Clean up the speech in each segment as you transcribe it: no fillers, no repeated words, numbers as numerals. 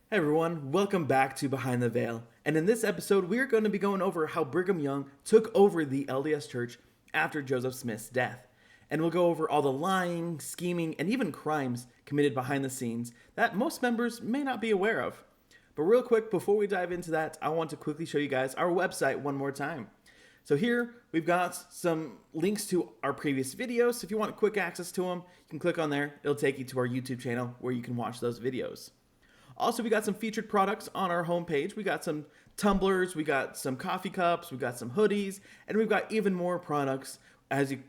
Hey everyone, welcome back to Behind the Veil. And in this episode, we are going to be going over how Brigham Young took over the LDS Church after Joseph Smith's death. And we'll go over all the lying, scheming, and even crimes committed behind the scenes that most members may not be aware of. But real quick, before we dive into that, I want to quickly show you guys our website one more time. So here, we've got some links to our previous videos. If you want quick access to them, you can click on there. It'll take you to our YouTube channel where you can watch those videos. Also, we got some featured products on our homepage. We got some tumblers, we got some coffee cups, we got some hoodies, and we've got even more products as you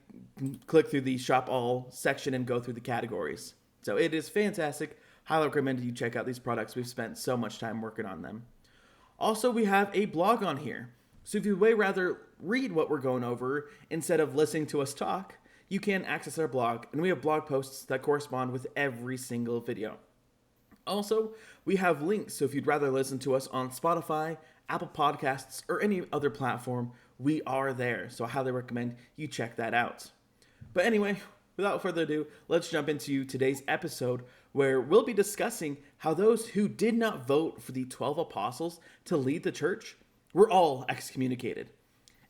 click through the shop all section and go through the categories. So it is fantastic. Highly recommend you check out these products. We've spent so much time working on them. Also, we have a blog on here. So if you'd way rather read what we're going over instead of listening to us talk, you can access our blog, and we have blog posts that correspond with every single video. Also, we have links, so if you'd rather listen to us on Spotify, Apple Podcasts, or any other platform, we are there. So I highly recommend you check that out. But anyway, without further ado, let's jump into today's episode where we'll be discussing how those who did not vote for the 12 apostles to lead the church were all excommunicated.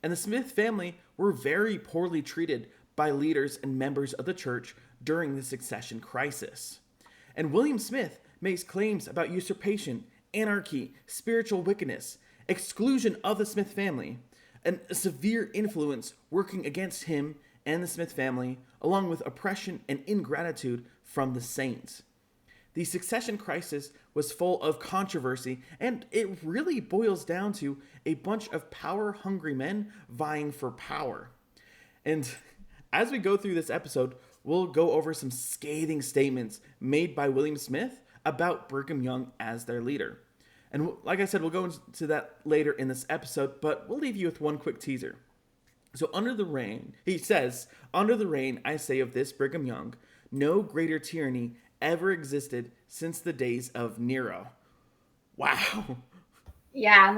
And the Smith family were very poorly treated by leaders and members of the church during the succession crisis. And William Smith makes claims about usurpation, anarchy, spiritual wickedness, exclusion of the Smith family, and a severe influence working against him and the Smith family, along with oppression and ingratitude from the saints. The succession crisis was full of controversy, and it really boils down to a bunch of power-hungry men vying for power. And as we go through this episode, we'll go over some scathing statements made by William Smith about Brigham Young as their leader. And like I said, we'll go into that later in this episode, but we'll leave you with one quick teaser. So under the reign, he says, under the reign, I say of this Brigham Young, no greater tyranny ever existed since the days of Nero. Wow. Yeah,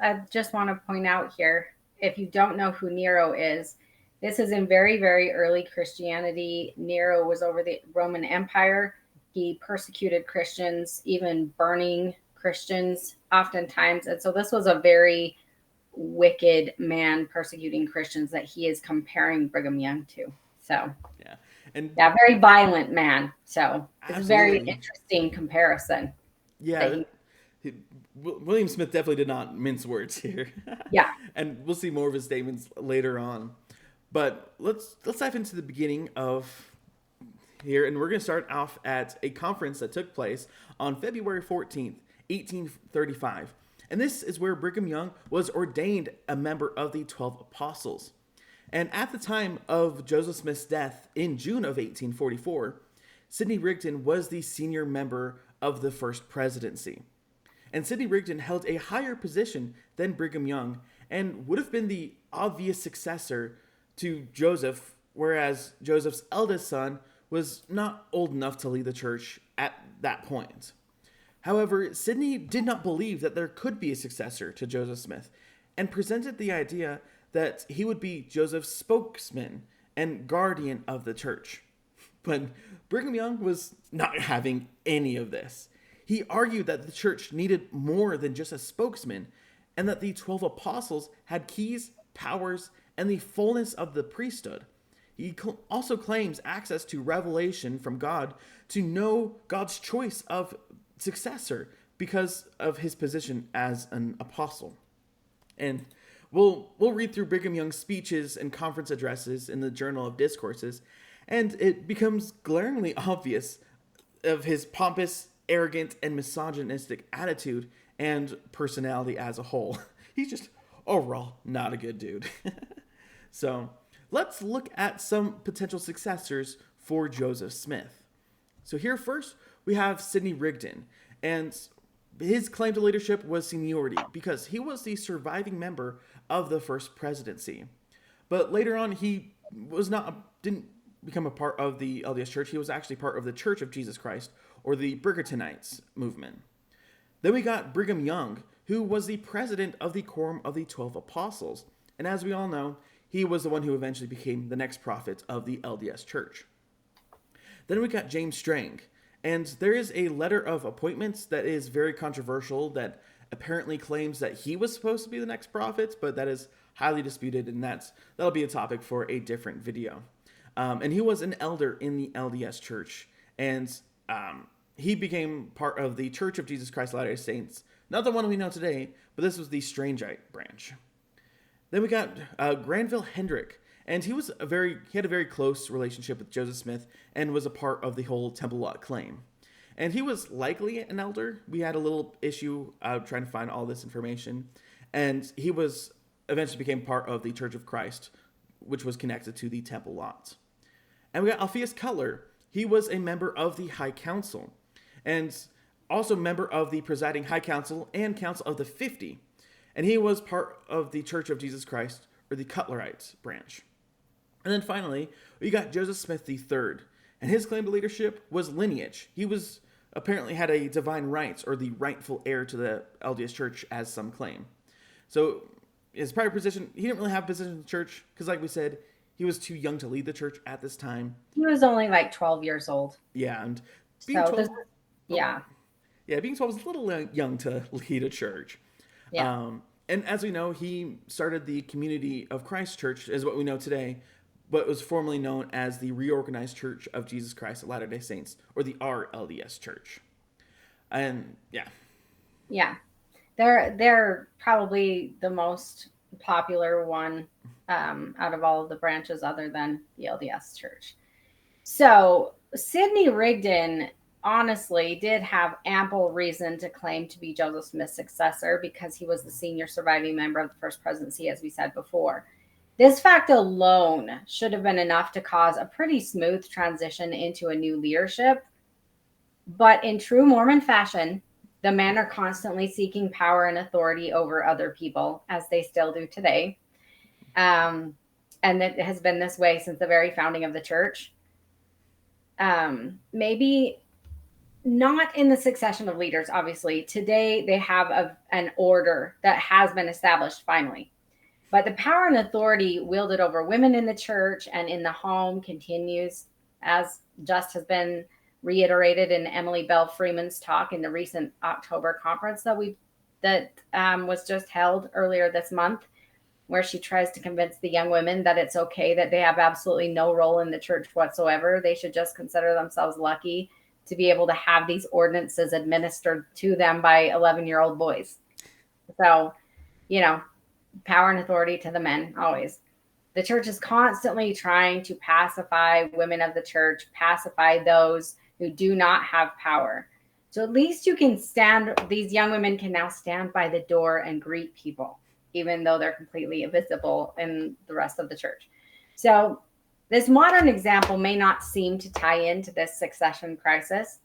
I just want to point out here, if you don't know who Nero is, this is in very, very early Christianity. Nero was over the Roman Empire. He persecuted Christians, even burning Christians oftentimes. And so this was a very wicked man persecuting Christians that he is comparing Brigham Young to. So, very violent man. So it's a very interesting comparison. Yeah. William Smith definitely did not mince words here. Yeah. And we'll see more of his statements later on. But let's dive into the beginning of here, and we're going to start off at a conference that took place on February 14th, 1835. And this is where Brigham Young was ordained a member of the 12 apostles. And at the time of Joseph Smith's death in June of 1844, Sidney Rigdon was the senior member of the first presidency. And Sidney Rigdon held a higher position than Brigham Young and would have been the obvious successor to Joseph, whereas Joseph's eldest son was not old enough to lead the church at that point. However, Sidney did not believe that there could be a successor to Joseph Smith and presented the idea that he would be Joseph's spokesman and guardian of the church. But Brigham Young was not having any of this. He argued that the church needed more than just a spokesman and that the 12 apostles had keys, powers, and the fullness of the priesthood. He also claims access to revelation from God to know God's choice of successor because of his position as an apostle. And we'll read through Brigham Young's speeches and conference addresses in the Journal of Discourses, and it becomes glaringly obvious of his pompous, arrogant, and misogynistic attitude and personality as a whole. He's just overall not a good dude. So let's look at some potential successors for Joseph Smith. So here first, we have Sidney Rigdon, and his claim to leadership was seniority because he was the surviving member of the first presidency. But later on, he didn't become a part of the LDS Church. He was actually part of the Church of Jesus Christ, or the Brightonites movement. Then we got Brigham Young, who was the president of the Quorum of the 12 Apostles. And as we all know, he was the one who eventually became the next prophet of the LDS Church. Then we got James Strang, And there is a letter of appointments that is very controversial that apparently claims that he was supposed to be the next prophet, but that is highly disputed, and that'll be a topic for a different video. And he was an elder in the LDS Church, and he became part of the Church of Jesus Christ of Latter-day Saints, not the one we know today, but this was the Strangite branch. Then we got Granville Hendrick, and he had a very close relationship with Joseph Smith and was a part of the whole Temple Lot claim. And he was likely an elder. We had a little issue trying to find all this information. And he eventually became part of the Church of Christ, which was connected to the Temple Lot. And we got Alpheus Cutler. He was a member of the High Council, and also member of the presiding High Council and Council of the 50. And he was part of the Church of Jesus Christ, or the Cutlerite branch. And then finally, we got Joseph Smith III. And his claim to leadership was lineage. He apparently had a divine rights, or the rightful heir to the LDS Church, as some claim. So his prior position, he didn't really have a position in the church, because like we said, he was too young to lead the church at this time. He was only like 12 years old. Yeah, and being 12, yeah, being 12 was a little young to lead a church. Yeah. And as we know, he started the Community of Christ Church, is what we know today, but was formerly known as the Reorganized Church of Jesus Christ of Latter-day Saints, or the RLDS Church. And yeah, they're probably the most popular one out of all of the branches, other than the LDS Church. So Sidney Rigdon honestly did have ample reason to claim to be Joseph Smith's successor, because he was the senior surviving member of the first presidency, as we said before. This fact alone should have been enough to cause a pretty smooth transition into a new leadership. But in true Mormon fashion, the men are constantly seeking power and authority over other people, as they still do today. And it has been this way since the very founding of the church. Maybe not in the succession of leaders, obviously. Today, they have an order that has been established finally. But the power and authority wielded over women in the church and in the home continues, as just has been reiterated in Emily Bell Freeman's talk in the recent October conference that was just held earlier this month, where she tries to convince the young women that it's okay, that they have absolutely no role in the church whatsoever. They should just consider themselves lucky to be able to have these ordinances administered to them by 11-year-old boys. So, power and authority to the men, always. The church is constantly trying to pacify women of the church, pacify those who do not have power. So at least these young women can now stand by the door and greet people, even though they're completely invisible in the rest of the church. So this modern example may not seem to tie into this succession crisis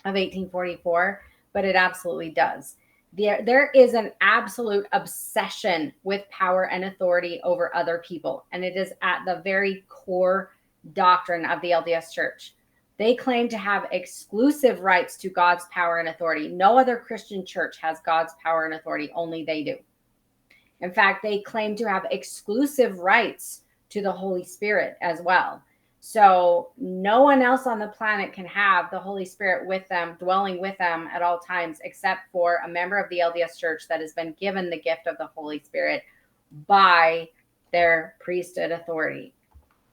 of 1844, but it absolutely does. There is an absolute obsession with power and authority over other people, and it is at the very core doctrine of the LDS Church. They claim to have exclusive rights to God's power and authority. No other Christian church has God's power and authority, only they do. In fact, they claim to have exclusive rights to the Holy Spirit as well. So no one else on the planet can have the Holy Spirit with them, dwelling with them at all times, except for a member of the LDS Church that has been given the gift of the Holy Spirit by their priesthood authority.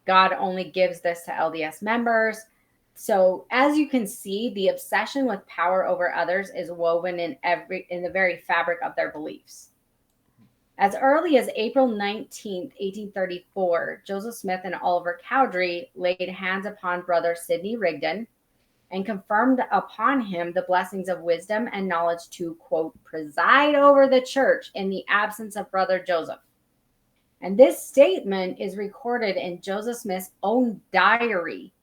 God only gives this to LDS members. So as you can see, the obsession with power over others is woven in the very fabric of their beliefs. As early as April 19th, 1834, Joseph Smith and Oliver Cowdery laid hands upon brother Sidney Rigdon and confirmed upon him the blessings of wisdom and knowledge to, quote, preside over the church in the absence of brother Joseph. And this statement is recorded in Joseph Smith's own diary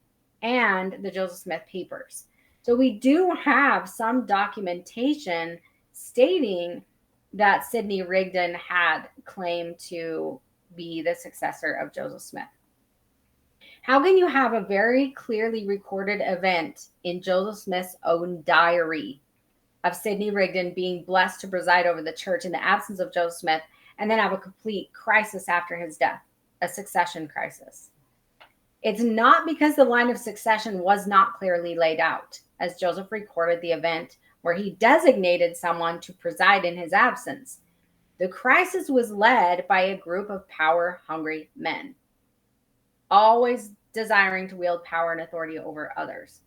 and the Joseph Smith papers. So we do have some documentation stating that Sidney Rigdon had claimed to be the successor of Joseph Smith. How can you have a very clearly recorded event in Joseph Smith's own diary of Sidney Rigdon being blessed to preside over the church in the absence of Joseph Smith, and then have a complete crisis after his death, a succession crisis? It's not because the line of succession was not clearly laid out. as Joseph recorded the event where he designated someone to preside in his absence. The crisis was led by a group of power-hungry men, always desiring to wield power and authority over others.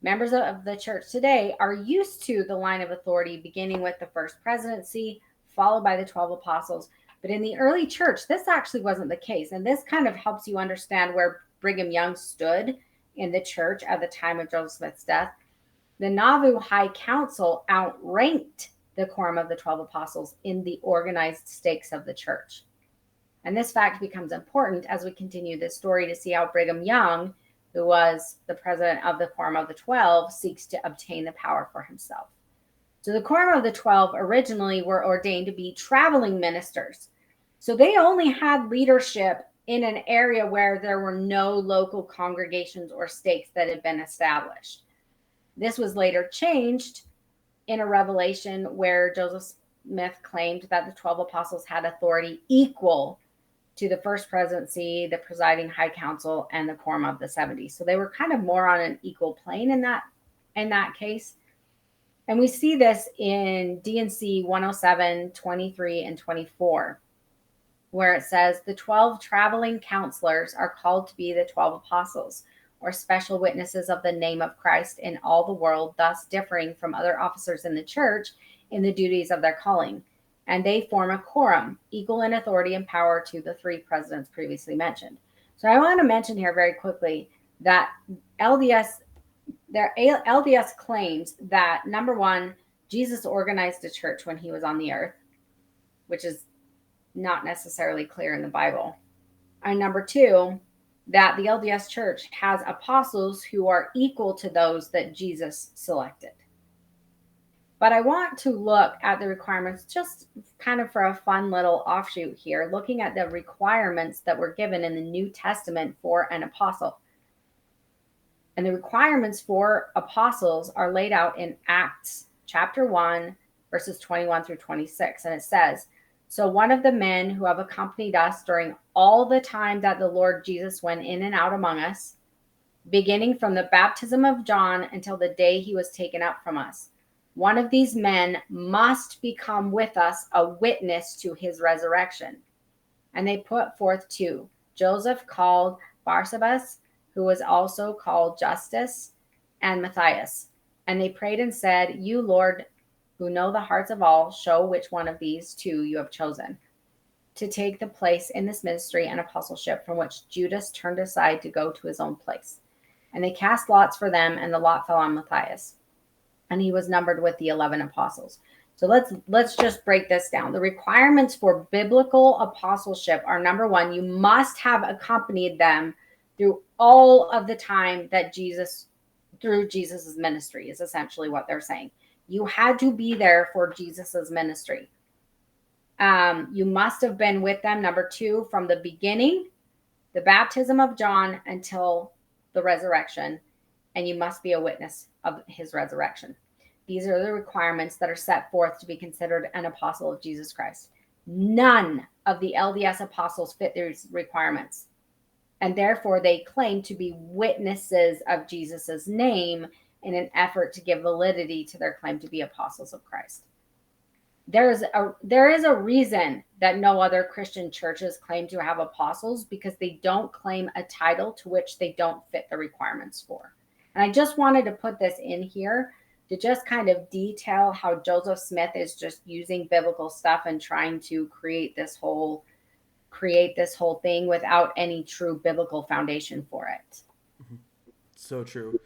Members of the church today are used to the line of authority beginning with the first presidency, followed by the 12 apostles. But in the early church, this actually wasn't the case. And this kind of helps you understand where Brigham Young stood in the church at the time of Joseph Smith's death. The Nauvoo High Council outranked the quorum of the 12 apostles in the organized stakes of the church. And this fact becomes important as we continue this story to see how Brigham Young, who was the president of the Quorum of the 12, seeks to obtain the power for himself. So the Quorum of the 12 originally were ordained to be traveling ministers. So they only had leadership in an area where there were no local congregations or stakes that had been established. This was later changed in a revelation where Joseph Smith claimed that the 12 apostles had authority equal to the first presidency, the presiding high council, and the quorum of the 70. So they were kind of more on an equal plane in that case. And we see this in D&C 107, 23, and 24, where it says the 12 traveling counselors are called to be the 12 apostles, or special witnesses of the name of Christ in all the world, thus differing from other officers in the church in the duties of their calling. And they form a quorum, equal in authority and power to the three presidents previously mentioned. So I want to mention here very quickly that LDS claims that, number one, Jesus organized a church when he was on the earth, which is not necessarily clear in the Bible. And number two, that the LDS church has apostles who are equal to those that Jesus selected. But I want to look at the requirements just kind of for a fun little offshoot here, looking at the requirements that were given in the New Testament for an apostle. And the requirements for apostles are laid out in Acts chapter 1, verses 21 through 26. And it says, so one of the men who have accompanied us during all the time that the Lord Jesus went in and out among us, beginning from the baptism of John until the day he was taken up from us, one of these men must become with us a witness to his resurrection. And they put forth two, Joseph called Barsabas, who was also called Justus, and Matthias. And they prayed and said, you, Lord, who know the hearts of all, show which one of these two you have chosen to take the place in this ministry and apostleship from which Judas turned aside to go to his own place. And they cast lots for them, and the lot fell on Matthias. And he was numbered with the 11 apostles. So let's just break this down. The requirements for biblical apostleship are, number one, you must have accompanied them through all of the time that through Jesus's ministry is essentially what they're saying. You had to be there for Jesus's ministry. You must have been with them, number two, from the beginning, the baptism of John, until the resurrection. And you must be a witness of his resurrection. These are the requirements that are set forth to be considered an apostle of Jesus Christ. None of the LDS apostles fit these requirements. And therefore, they claim to be witnesses of Jesus's name in an effort to give validity to their claim to be apostles of Christ. There is a reason that no other Christian churches claim to have apostles, because they don't claim a title to which they don't fit the requirements for. And I just wanted to put this in here to just kind of detail how Joseph Smith is just using biblical stuff and trying to create this whole thing without any true biblical foundation for it. So true.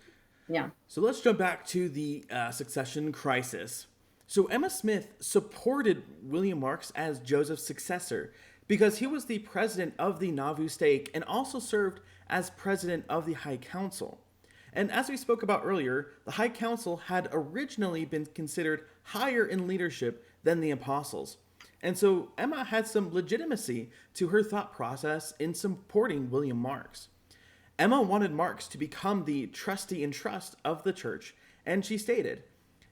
Yeah. So let's jump back to the succession crisis. So Emma Smith supported William Marks as Joseph's successor because he was the president of the Nauvoo stake and also served as president of the High Council. And as we spoke about earlier, the High Council had originally been considered higher in leadership than the apostles. And so Emma had some legitimacy to her thought process in supporting William Marks. Emma wanted Marks to become the trustee in trust of the church, and she stated,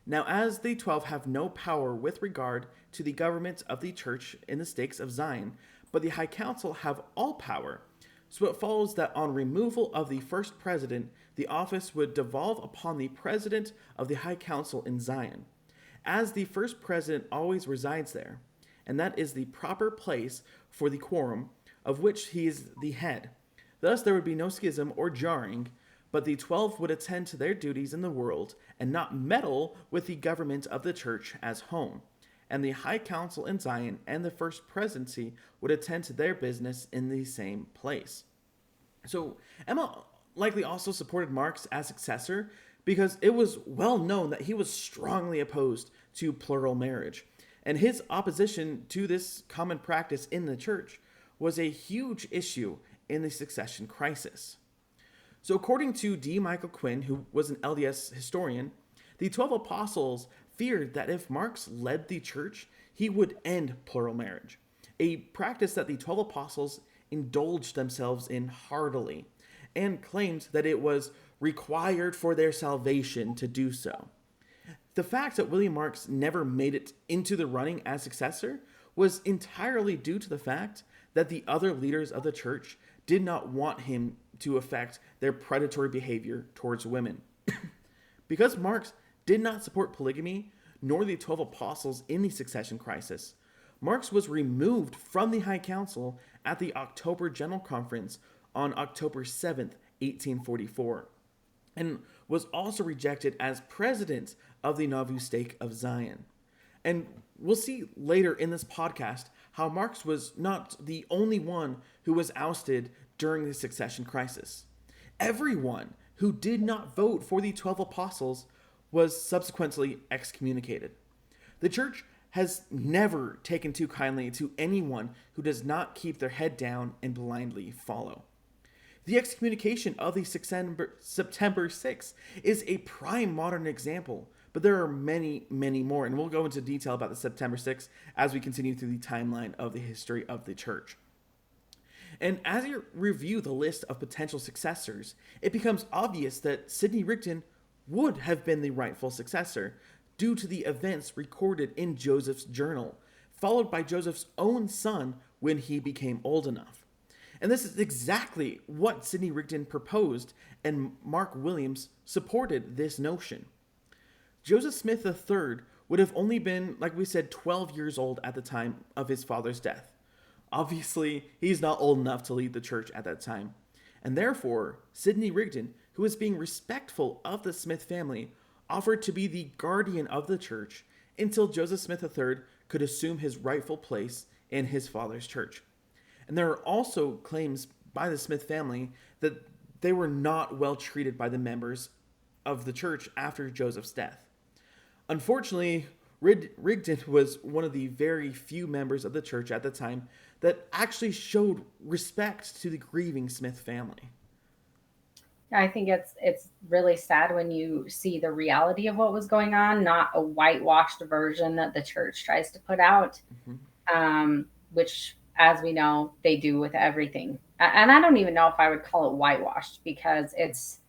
now as the 12 have no power with regard to the government of the church in the stakes of Zion, but the High Council have all power, So it follows that on removal of the first president, the office would devolve upon the president of the High Council in Zion, as the first president always resides there, and that is the proper place for the quorum, of which he is the head. Thus there would be no schism or jarring, but the 12 would attend to their duties in the world and not meddle with the government of the church as home. And the High Council in Zion and the First Presidency would attend to their business in the same place. So Emma likely also supported Marx as successor because it was well known that he was strongly opposed to plural marriage. And his opposition to this common practice in the church was a huge issue in the succession crisis. So according to D. Michael Quinn, who was an LDS historian, the 12 apostles feared that if Marx led the church, he would end plural marriage, a practice that the 12 apostles indulged themselves in heartily, and claimed that it was required for their salvation to do so. The fact that William Marx never made it into the running as successor was entirely due to the fact that the other leaders of the church did not want him to affect their predatory behavior towards women. Because Marx did not support polygamy, nor the 12 apostles in the succession crisis, Marx was removed from the High Council at the October General Conference on October 7th, 1844, and was also rejected as president of the Navu stake of Zion. And we'll see later in this podcast how Marx was not the only one who was ousted during the succession crisis. Everyone who did not vote for the 12 apostles was subsequently excommunicated. The church has never taken too kindly to anyone who does not keep their head down and blindly follow. The excommunication of the September 6th is a prime modern example, but there are many, many more, and we'll go into detail about the September 6th as we continue through the timeline of the history of the church. And as you review the list of potential successors, it becomes obvious that Sidney Rigdon would have been the rightful successor due to the events recorded in Joseph's journal, followed by Joseph's own son when he became old enough. And this is exactly what Sidney Rigdon proposed, and Mark Williams supported this notion. Joseph Smith III would have only been, like we said, 12 years old at the time of his father's death. Obviously, he's not old enough to lead the church at that time. And therefore, Sidney Rigdon, who was being respectful of the Smith family, offered to be the guardian of the church until Joseph Smith III could assume his rightful place in his father's church. And there are also claims by the Smith family that they were not well treated by the members of the church after Joseph's death. Unfortunately, Rigdon was one of the very few members of the church at the time that actually showed respect to the grieving Smith family. I think it's really sad when you see the reality of what was going on, not a whitewashed version that the church tries to put out, which, as we know, they do with everything. And I don't even know if I would call it whitewashed, because it's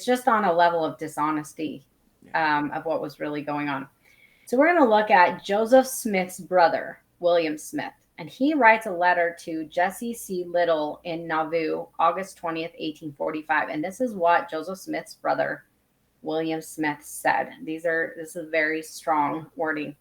just on a level of dishonesty of what was really going on. So we're going to look at Joseph Smith's brother, William Smith. And he writes a letter to Jesse C. Little in Nauvoo, August 20th, 1845. And this is what Joseph Smith's brother, William Smith, said. This is very strong wording.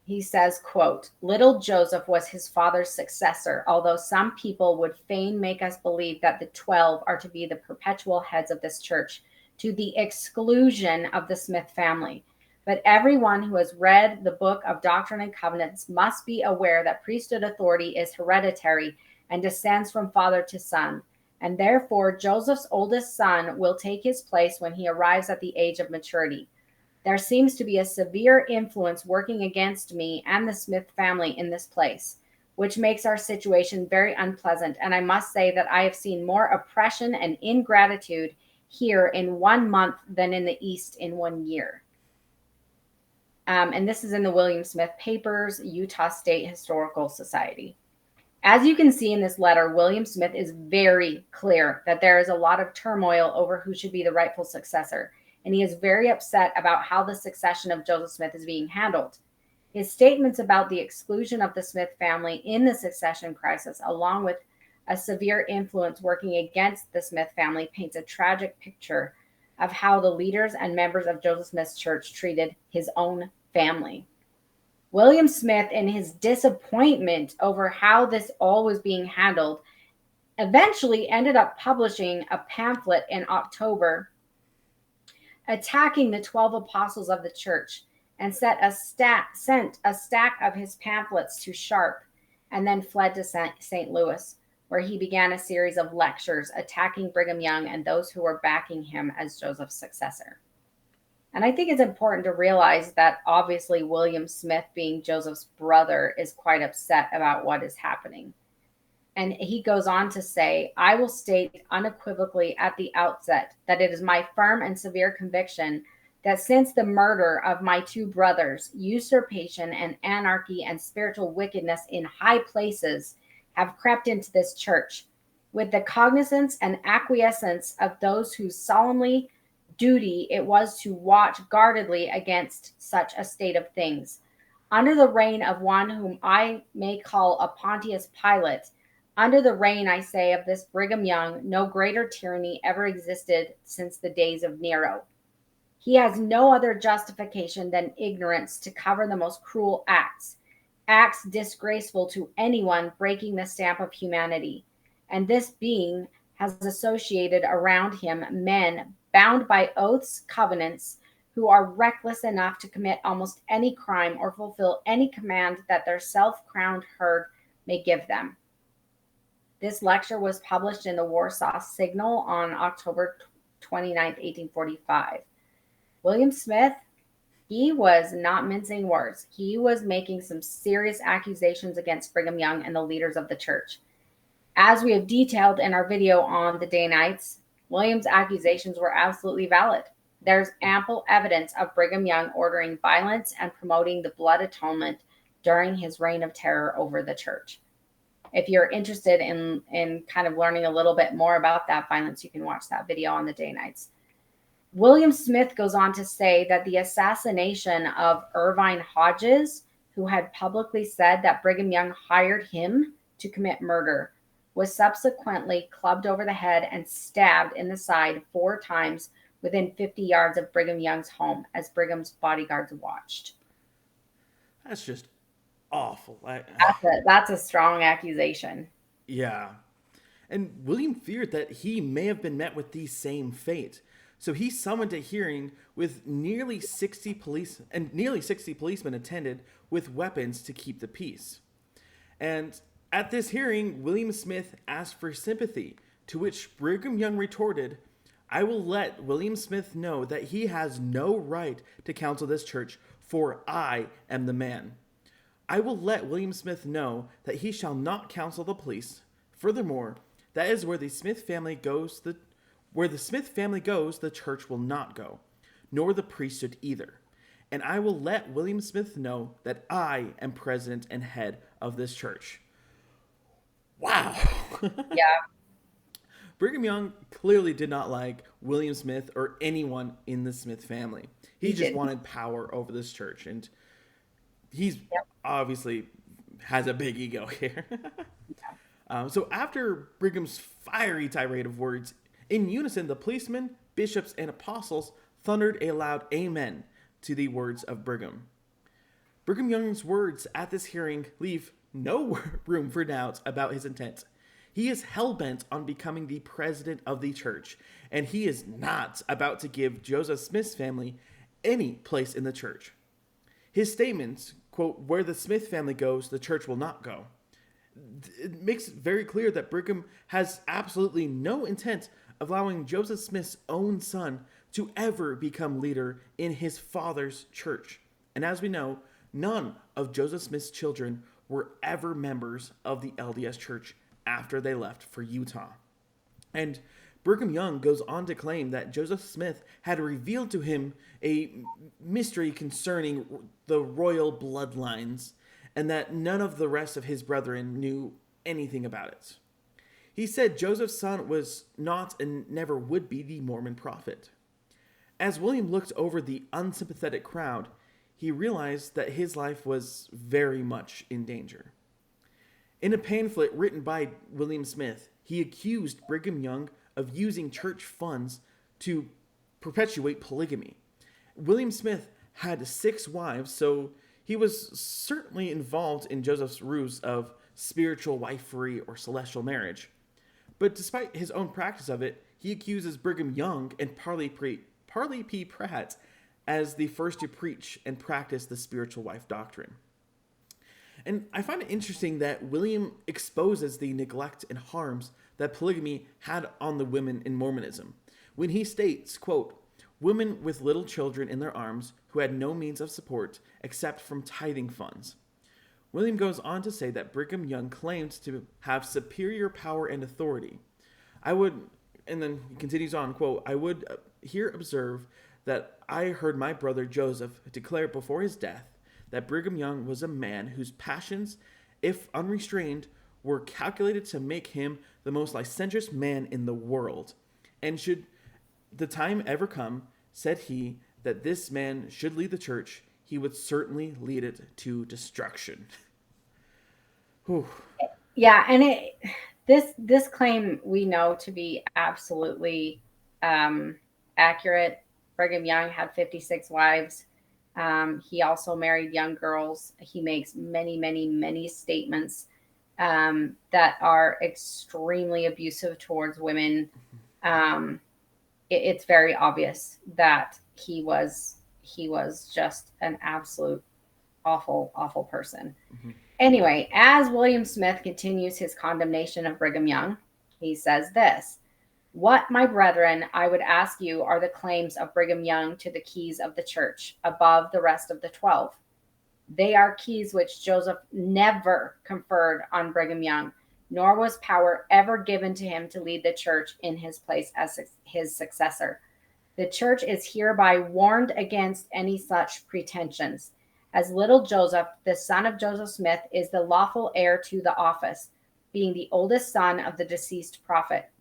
He says, quote, "Little Joseph was his father's successor, although some people would fain make us believe that the 12 are to be the perpetual heads of this church, to the exclusion of the Smith family. But everyone who has read the book of Doctrine and Covenants must be aware that priesthood authority is hereditary and descends from father to son. And therefore, Joseph's oldest son will take his place when he arrives at the age of maturity. There seems to be a severe influence working against me and the Smith family in this place, which makes our situation very unpleasant. And I must say that I have seen more oppression and ingratitude here in 1 month than in the East in 1 year." And this is in the William Smith Papers, Utah State Historical Society. As you can see in this letter, William Smith is very clear that there is a lot of turmoil over who should be the rightful successor. And he is very upset about how the succession of Joseph Smith is being handled. His statements about the exclusion of the Smith family in the succession crisis, along with a severe influence working against the Smith family, paints a tragic picture of how the leaders and members of Joseph Smith's church treated his own family. William Smith, in his disappointment over how this all was being handled, eventually ended up publishing a pamphlet in October attacking the 12 apostles of the church, and sent a stack of his pamphlets to Sharp, and then fled to St. Louis, where he began a series of lectures attacking Brigham Young and those who were backing him as Joseph's successor. And I think it's important to realize that obviously William Smith, being Joseph's brother, is quite upset about what is happening. And he goes on to say, I will state unequivocally at the outset that it is my firm and severe conviction that since the murder of my two brothers, usurpation and anarchy and spiritual wickedness in high places have crept into this church, with the cognizance and acquiescence of those whose solemnly duty it was to watch guardedly against such a state of things, under the reign of one whom I may call a Pontius Pilate, under the reign, I say, of this Brigham Young, no greater tyranny ever existed since the days of Nero. He has no other justification than ignorance to cover the most cruel acts disgraceful to anyone breaking the stamp of humanity. And this being has associated around him men bound by oaths, covenants, who are reckless enough to commit almost any crime or fulfill any command that their self-crowned herd may give them. This lecture was published in the Warsaw Signal on October 29, 1845. William Smith, he was not mincing words. He was making some serious accusations against Brigham Young and the leaders of the church. As we have detailed in our video on the Danites, William's accusations were absolutely valid. There's ample evidence of Brigham Young ordering violence and promoting the blood atonement during his reign of terror over the church. If you're interested in kind of learning a little bit more about that violence, you can watch that video on the Danites. William Smith goes on to say that the assassination of Irvine Hodges, who had publicly said that Brigham Young hired him to commit murder, was subsequently clubbed over the head and stabbed in the side 4 times within 50 yards of Brigham Young's home as Brigham's bodyguards watched. That's just awful. That's a strong accusation. Yeah. And William feared that he may have been met with the same fate. So he summoned a hearing with nearly 60 policemen attended with weapons to keep the peace. And at this hearing, William Smith asked for sympathy, to which Brigham Young retorted, I will let William Smith know that he has no right to counsel this church, for I am the man. I will let William Smith know that he shall not counsel the police. Furthermore, that is where the Smith family goes, where the Smith family goes, the church will not go, nor the priesthood either. And I will let William Smith know that I am president and head of this church. Wow. Yeah. Brigham Young clearly did not like William Smith or anyone in the Smith family. He just wanted power over this church. And he's obviously has a big ego here. So after Brigham's fiery tirade of words, in unison, the policemen, bishops, and apostles thundered a loud amen to the words of Brigham. Brigham Young's words at this hearing leave no room for doubts about his intent. He is hell-bent on becoming the president of the church, and he is not about to give Joseph Smith's family any place in the church. His statements, quote, where the Smith family goes, the church will not go. It makes it very clear that Brigham has absolutely no intent of allowing Joseph Smith's own son to ever become leader in his father's church. And as we know, none of Joseph Smith's children were ever members of the LDS church after they left for Utah. And Brigham Young goes on to claim that Joseph Smith had revealed to him a mystery concerning the royal bloodlines, and that none of the rest of his brethren knew anything about it. He said Joseph's son was not and never would be the Mormon prophet. As William looked over the unsympathetic crowd, he realized that his life was very much in danger. In a pamphlet written by William Smith, he accused Brigham Young of using church funds to perpetuate polygamy. William Smith had 6 wives, so he was certainly involved in Joseph's ruse of spiritual wifery or celestial marriage. But despite his own practice of it, he accuses Brigham Young and Parley P. Pratt as the first to preach and practice the spiritual wife doctrine. And I find it interesting that William exposes the neglect and harms that polygamy had on the women in Mormonism, when he states, quote, "Women with little children in their arms who had no means of support except from tithing funds." William goes on to say that Brigham Young claimed to have superior power and authority. And then he continues on, quote, "I would here observe that I heard my brother Joseph declare before his death that Brigham Young was a man whose passions, if unrestrained, were calculated to make him the most licentious man in the world. And should the time ever come, said he, that this man should lead the church, he would certainly lead it to destruction." Whew. Yeah, and this claim we know to be absolutely accurate. Brigham Young had 56 wives. He also married young girls. He makes many, many, many statements that are extremely abusive towards women. It's very obvious that he was just an absolute awful, awful person. Mm-hmm. Anyway, as William Smith continues his condemnation of Brigham Young, he says this: "What, my brethren, I would ask you are the claims of Brigham Young to the keys of the church above the rest of the 12. They are keys which Joseph never conferred on Brigham Young, nor was power ever given to him to lead the church in his place as his successor. The church is hereby warned against any such pretensions. As little Joseph, the son of Joseph Smith, is the lawful heir to the office, being the oldest son of the deceased prophet.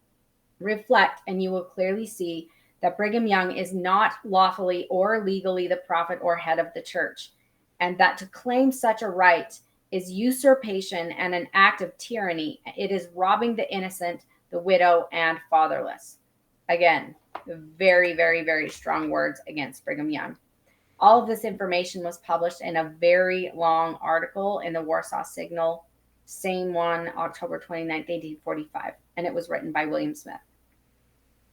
Reflect, and you will clearly see that Brigham Young is not lawfully or legally the prophet or head of the church, and that to claim such a right is usurpation and an act of tyranny. It is robbing the innocent, the widow, and fatherless." Again, very, very, very strong words against Brigham Young. All of this information was published in a very long article in the Warsaw Signal, same one, October 29th, 1845, and it was written by William Smith.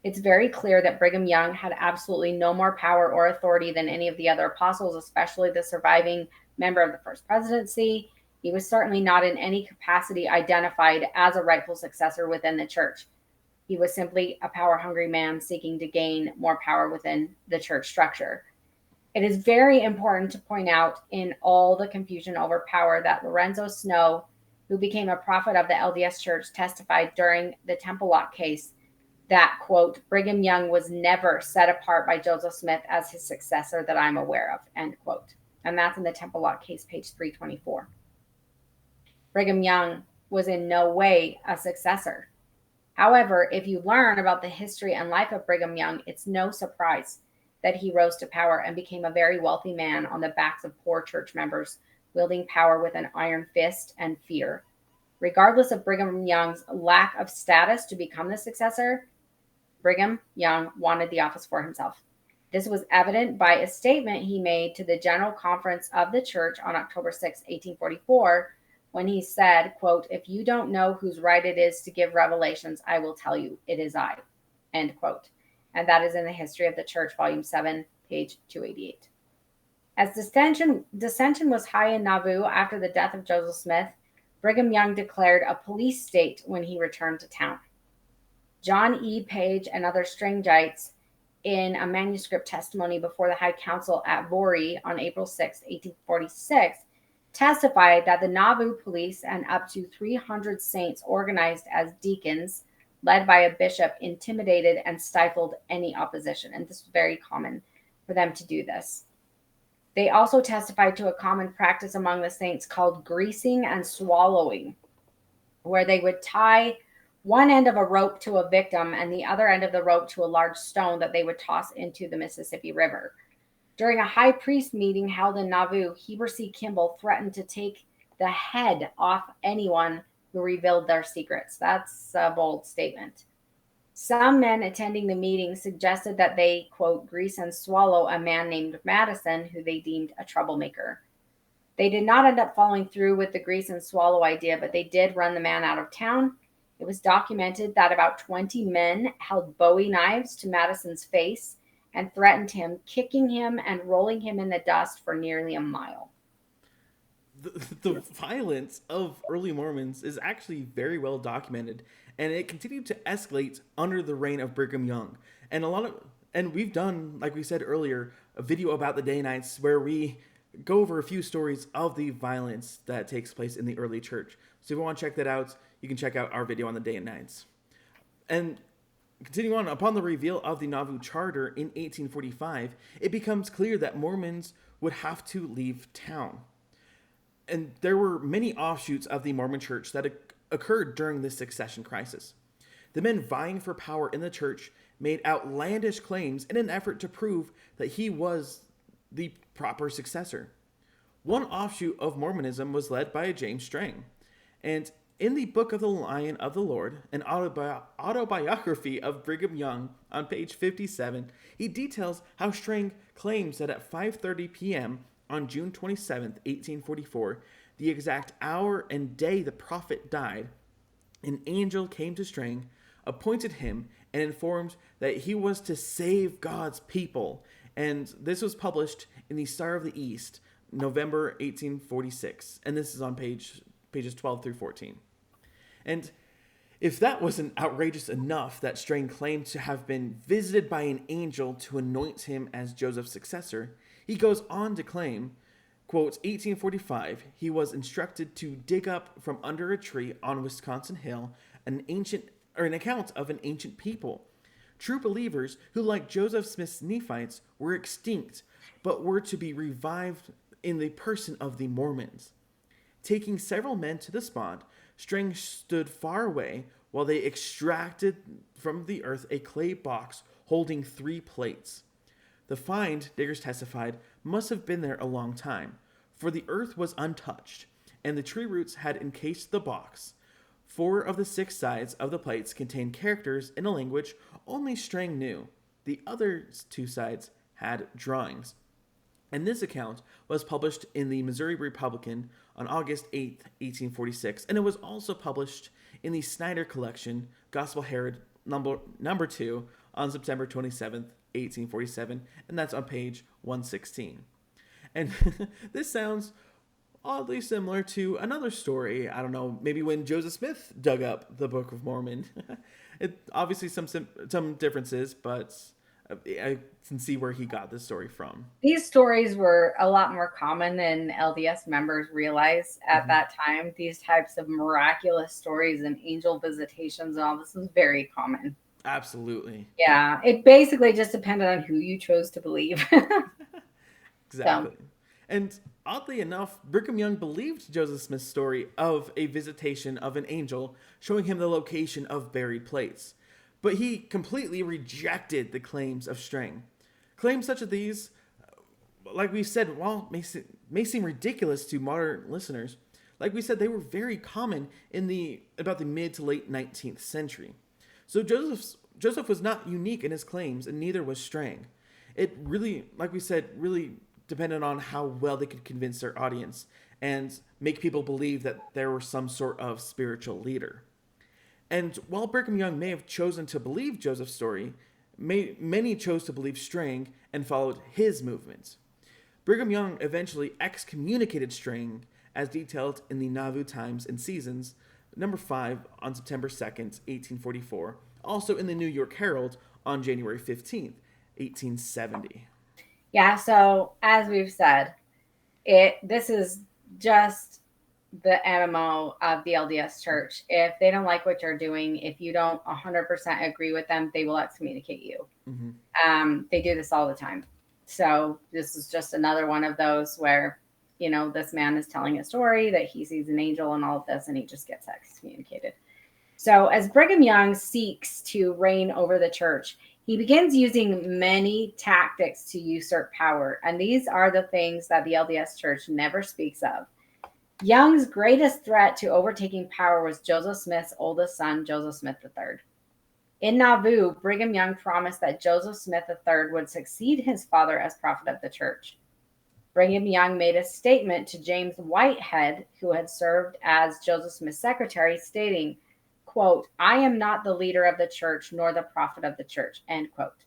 It's very clear that Brigham Young had absolutely no more power or authority than any of the other apostles, especially the surviving member of the first presidency. He was certainly not in any capacity identified as a rightful successor within the church. He was simply a power-hungry man seeking to gain more power within the church structure. It is very important to point out in all the confusion over power that Lorenzo Snow, who became a prophet of the LDS Church, testified during the Temple Lock case that, quote, "Brigham Young was never set apart by Joseph Smith as his successor that I'm aware of," end quote. And that's in the Temple Lock case, page 324. Brigham Young was in no way a successor. However, if you learn about the history and life of Brigham Young, it's no surprise that he rose to power and became a very wealthy man on the backs of poor church members, wielding power with an iron fist and fear. Regardless of Brigham Young's lack of status to become the successor, Brigham Young wanted the office for himself. This was evident by a statement he made to the General Conference of the Church on October 6, 1844, when he said, quote, "If you don't know whose right it is to give revelations, I will tell you, it is I," end quote. And that is in the History of the Church, Volume 7, page 288. As dissension was high in Navu after the death of Joseph Smith, Brigham Young declared a police state when he returned to town. John E. Page and other Strangites, in a manuscript testimony before the High Council at Vori on April 6, 1846, testified that the Nauvoo police and up to 300 saints organized as deacons, led by a bishop, intimidated and stifled any opposition. And this was very common for them to do this. They also testified to a common practice among the saints called greasing and swallowing, where they would tie one end of a rope to a victim and the other end of the rope to a large stone that they would toss into the Mississippi River. During a high priest meeting held in Navu, Heber C. Kimball threatened to take the head off anyone who revealed their secrets. That's a bold statement. Some men attending the meeting suggested that they, quote, grease and swallow a man named Madison, who they deemed a troublemaker. They did not end up following through with the grease and swallow idea, but they did run the man out of town. It was documented that about 20 men held Bowie knives to Madison's face and threatened him, kicking him and rolling him in the dust for nearly a mile. The violence of early Mormons is actually very well documented, and it continued to escalate under the reign of Brigham Young. And we've done, like we said earlier, a video about the day nights where we go over a few stories of the violence that takes place in the early church. So if you want to check that out, you can check out our video on the day and nights. And continue on, upon the reveal of the Nauvoo Charter in 1845, it becomes clear that Mormons would have to leave town. And there were many offshoots of the Mormon Church that occurred during this succession crisis. The men vying for power in the church made outlandish claims in an effort to prove that he was the proper successor. One offshoot of Mormonism was led by James Strang. And in the Book of the Lion of the Lord, an autobiography of Brigham Young on page 57, he details how Strang claims that at 5:30 p.m. on June 27, 1844, the exact hour and day the prophet died, an angel came to Strang, appointed him, and informed that he was to save God's people. And this was published in the Star of the East, November 1846. And this is on pages 12 through 14. And if that wasn't outrageous enough that Strang claimed to have been visited by an angel to anoint him as Joseph's successor, he goes on to claim, quote, 1845, he was instructed to dig up from under a tree on Wisconsin Hill an account of an ancient people, true believers who, like Joseph Smith's Nephites, were extinct, but were to be revived in the person of the Mormons. Taking several men to the spot, Strang stood far away while they extracted from the earth a clay box holding 3 plates. The find, diggers testified, must have been there a long time, for the earth was untouched, and the tree roots had encased the box. 4 of the 6 sides of the plates contained characters in a language only Strang knew. The other 2 sides had drawings. And this account was published in the Missouri Republican on August 8, 1846, and it was also published in the Snyder Collection, Gospel Herald number 2, on September 27, 1847, and that's on page 116. And this sounds oddly similar to another story. I don't know, maybe when Joseph Smith dug up the Book of Mormon. It obviously some differences, but I can see where he got this story from. These stories were a lot more common than LDS members realized at that time. These types of miraculous stories and angel visitations and all this was very common. Absolutely. Yeah, it basically just depended on who you chose to believe. Exactly. So. And oddly enough, Brigham Young believed Joseph Smith's story of a visitation of an angel showing him the location of buried plates. But he completely rejected the claims of Strang. Claims such as these, like we said, while may seem ridiculous to modern listeners, like we said, they were very common in about the mid to late 19th century. So Joseph was not unique in his claims, and neither was Strang. It really, like we said, really depended on how well they could convince their audience and make people believe that there was some sort of spiritual leader. And while Brigham Young may have chosen to believe Joseph's story, many chose to believe Strang and followed his movements. Brigham Young eventually excommunicated Strang, as detailed in the Nauvoo Times and Seasons, number 5 on September 2nd, 1844, also in the New York Herald on January 15th, 1870. Yeah, so as we've said, this is just the MMO of the LDS Church. If they don't like what you're doing, if you don't 100% agree with them, they will excommunicate you. Mm-hmm. They do this all the time. So this is just another one of those where, this man is telling a story that he sees an angel and all of this, and he just gets excommunicated. So as Brigham Young seeks to reign over the church, He begins using many tactics to usurp power, and these are the things that the LDS Church never speaks of. Young's greatest threat to overtaking power was Joseph Smith's oldest son, Joseph Smith III. In Nauvoo, Brigham Young promised that Joseph Smith III would succeed his father as prophet of the church. Brigham Young made a statement to James Whitehead, who had served as Joseph Smith's secretary, stating, quote, "I am not the leader of the church nor the prophet of the church," end quote.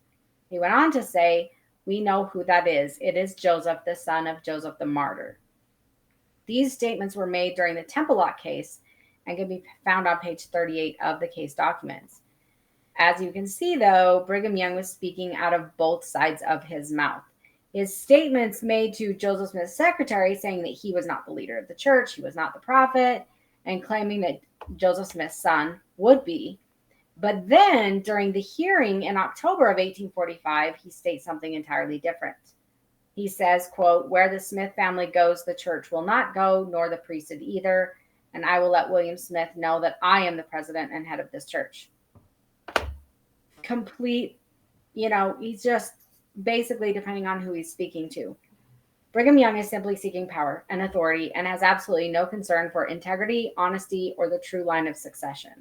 He went on to say, "We know who that is. It is Joseph, the son of Joseph the martyr." These statements were made during the Temple Lock case and can be found on page 38 of the case documents. As you can see, though, Brigham Young was speaking out of both sides of his mouth. His statements made to Joseph Smith's secretary saying that he was not the leader of the church, he was not the prophet, and claiming that Joseph Smith's son would be. But then during the hearing in October of 1845, he states something entirely different. He says, quote, "Where the Smith family goes, the church will not go, nor the priesthood either. And I will let William Smith know that I am the president and head of this church." Complete, he's just basically depending on who he's speaking to. Brigham Young is simply seeking power and authority and has absolutely no concern for integrity, honesty, or the true line of succession.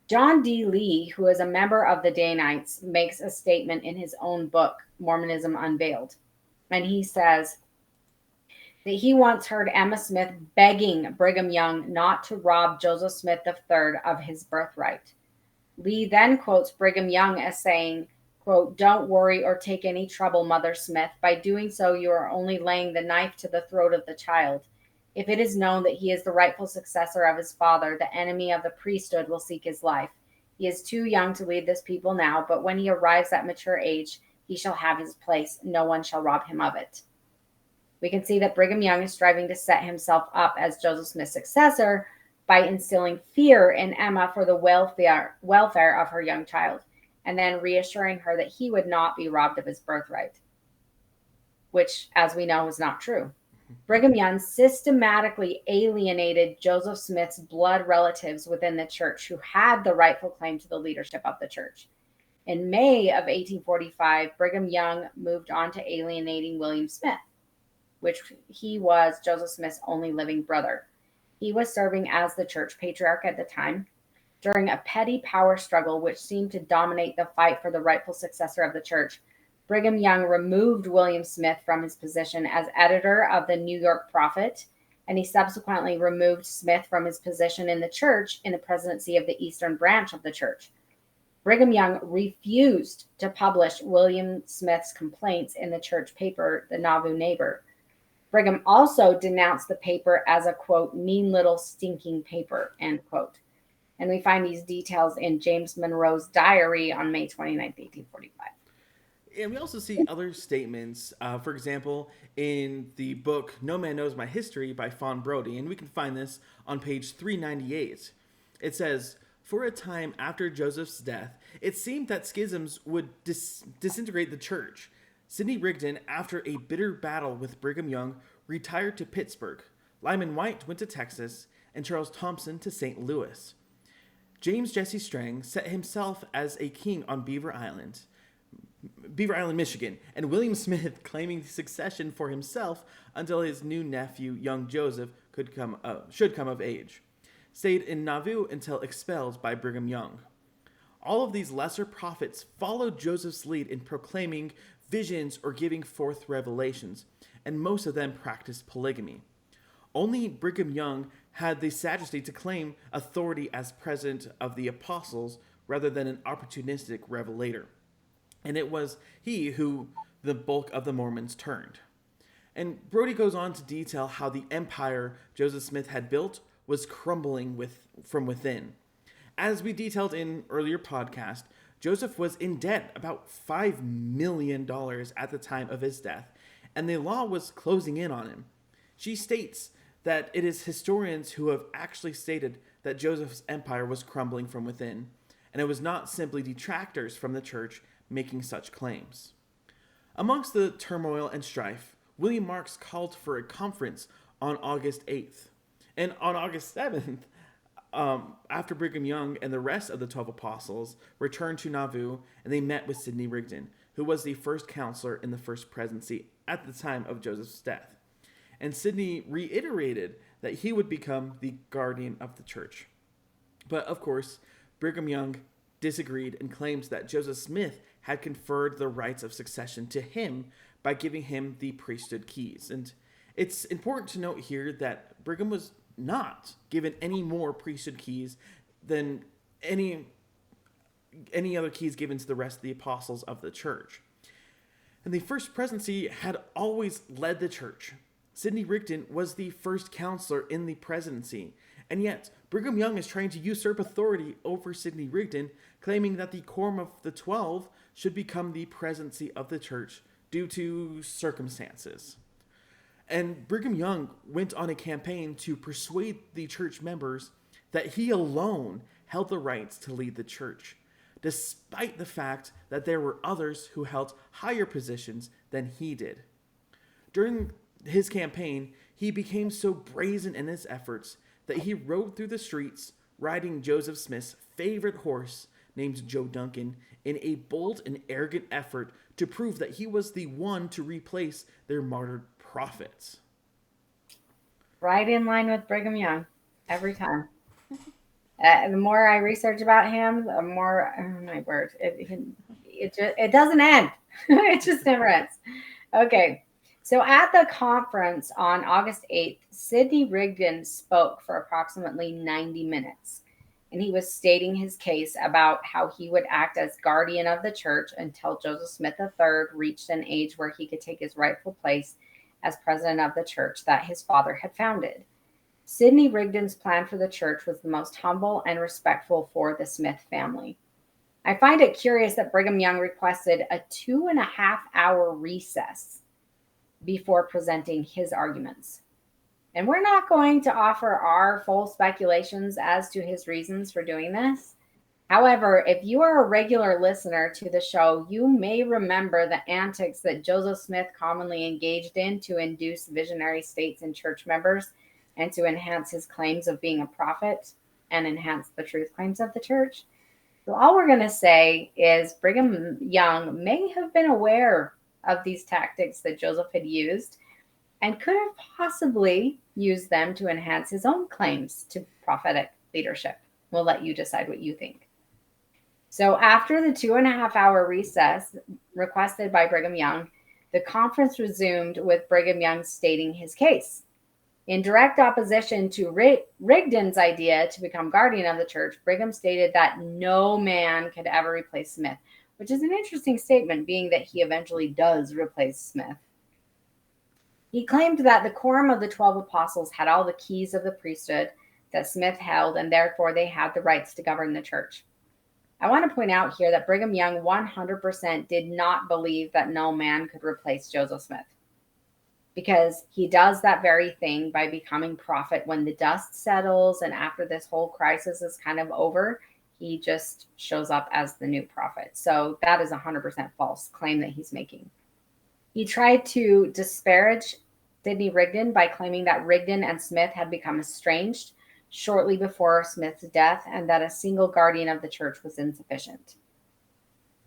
John D. Lee, who is a member of the Danites, makes a statement in his own book, Mormonism Unveiled. And he says that he once heard Emma Smith begging Brigham Young not to rob Joseph Smith III of his birthright. Lee then quotes Brigham Young as saying, quote, "Don't worry or take any trouble, Mother Smith. By doing so, you are only laying the knife to the throat of the child. If it is known that he is the rightful successor of his father, the enemy of the priesthood will seek his life. He is too young to lead this people now, but when he arrives at mature age, he shall have his place. No one shall rob him of it." We can see that Brigham Young is striving to set himself up as Joseph Smith's successor by instilling fear in Emma for the welfare of her young child, and then reassuring her that he would not be robbed of his birthright, which, as we know, is not true. Brigham Young systematically alienated Joseph Smith's blood relatives within the church who had the rightful claim to the leadership of the church. In May of 1845, Brigham Young moved on to alienating William Smith, which he was Joseph Smith's only living brother. He was serving as the church patriarch at the time. During a petty power struggle which seemed to dominate the fight for the rightful successor of the church, Brigham Young removed William Smith from his position as editor of the New York Prophet, and he subsequently removed Smith from his position in the church in the presidency of the Eastern branch of the church. Brigham Young refused to publish William Smith's complaints in the church paper, the Navu Neighbor. Brigham also denounced the paper as a, quote, "mean little stinking paper," end quote. And we find these details in James Monroe's diary on May 29th, 1845. And we also see other statements, for example, in the book No Man Knows My History by Fawn Brodie, and we can find this on page 398. It says, "For a time after Joseph's death, it seemed that schisms would disintegrate the church. Sidney Rigdon, after a bitter battle with Brigham Young, retired to Pittsburgh. Lyman White went to Texas, and Charles Thompson to St. Louis. James Jesse Strang set himself as a king on Beaver Island, Michigan, and William Smith claiming succession for himself until his new nephew, young Joseph, should come of age. Stayed in Nauvoo until expelled by Brigham Young. All of these lesser prophets followed Joseph's lead in proclaiming visions or giving forth revelations, and most of them practiced polygamy. Only Brigham Young had the sagacity to claim authority as president of the apostles rather than an opportunistic revelator. And it was he who the bulk of the Mormons turned. And Brodie goes on to detail how the empire Joseph Smith had built was crumbling from within. As we detailed in earlier podcast, Joseph was in debt about $5 million at the time of his death, and the law was closing in on him. She states that it is historians who have actually stated that Joseph's empire was crumbling from within, and it was not simply detractors from the church making such claims. Amongst the turmoil and strife, William Marks called for a conference on August 8th. And on August 7th, after Brigham Young and the rest of the 12 apostles returned to Nauvoo, and they met with Sidney Rigdon, who was the first counselor in the first presidency at the time of Joseph's death. And Sidney reiterated that he would become the guardian of the church. But of course, Brigham Young disagreed and claimed that Joseph Smith had conferred the rights of succession to him by giving him the priesthood keys. And it's important to note here that Brigham was not given any more priesthood keys than any other keys given to the rest of the apostles of the church. And the first presidency had always led the church. Sidney Rigdon was the first counselor in the presidency, and yet Brigham Young is trying to usurp authority over Sidney Rigdon, claiming that the Quorum of the 12 should become the presidency of the church due to circumstances. And Brigham Young went on a campaign to persuade the church members that he alone held the rights to lead the church, despite the fact that there were others who held higher positions than he did. During his campaign, he became so brazen in his efforts that he rode through the streets riding Joseph Smith's favorite horse named Joe Duncan in a bold and arrogant effort to prove that he was the one to replace their martyred prophets. Right in line with Brigham Young every time. The more I research about him, the more, oh my word, it doesn't end. It just never ends. Okay. So at the conference on August 8th, Sidney Rigdon spoke for approximately 90 minutes. And he was stating his case about how he would act as guardian of the church until Joseph Smith III reached an age where he could take his rightful place as president of the church that his father had founded. Sidney Rigdon's plan for the church was the most humble and respectful for the Smith family. I find it curious that Brigham Young requested a 2.5-hour recess before presenting his arguments. And we're not going to offer our full speculations as to his reasons for doing this. However, if you are a regular listener to the show, you may remember the antics that Joseph Smith commonly engaged in to induce visionary states and church members and to enhance his claims of being a prophet and enhance the truth claims of the church. So all we're going to say is Brigham Young may have been aware of these tactics that Joseph had used and could have possibly used them to enhance his own claims to prophetic leadership. We'll let you decide what you think. So after the 2.5-hour recess requested by Brigham Young, the conference resumed with Brigham Young stating his case. In direct opposition to Rigdon's idea to become guardian of the church, Brigham stated that no man could ever replace Smith, which is an interesting statement, being that he eventually does replace Smith. He claimed that the Quorum of the 12 apostles had all the keys of the priesthood that Smith held, and therefore they had the rights to govern the church. I want to point out here that Brigham Young 100% did not believe that no man could replace Joseph Smith, because he does that very thing by becoming prophet when the dust settles and after this whole crisis is kind of over. He just shows up as the new prophet. So that is 100% false claim that he's making. He tried to disparage Sidney Rigdon by claiming that Rigdon and Smith had become estranged shortly before Smith's death and that a single guardian of the church was insufficient.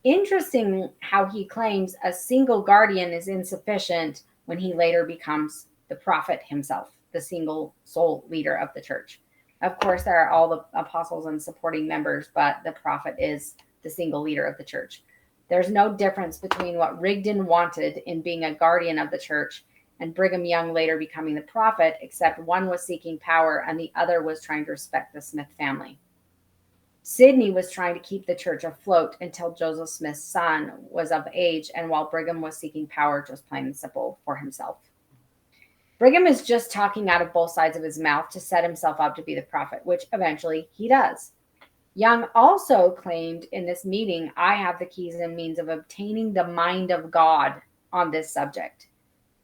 Interesting how he claims a single guardian is insufficient when he later becomes the prophet himself, the single sole leader of the church. Of course, there are all the apostles and supporting members, but the prophet is the single leader of the church. There's no difference between what Rigdon wanted in being a guardian of the church and Brigham Young later becoming the prophet, except one was seeking power and the other was trying to respect the Smith family. Sidney was trying to keep the church afloat until Joseph Smith's son was of age, and while Brigham was seeking power just plain and simple for himself. Brigham is just talking out of both sides of his mouth to set himself up to be the prophet, which eventually he does. Young also claimed in this meeting, I have the keys and means of obtaining the mind of God on this subject,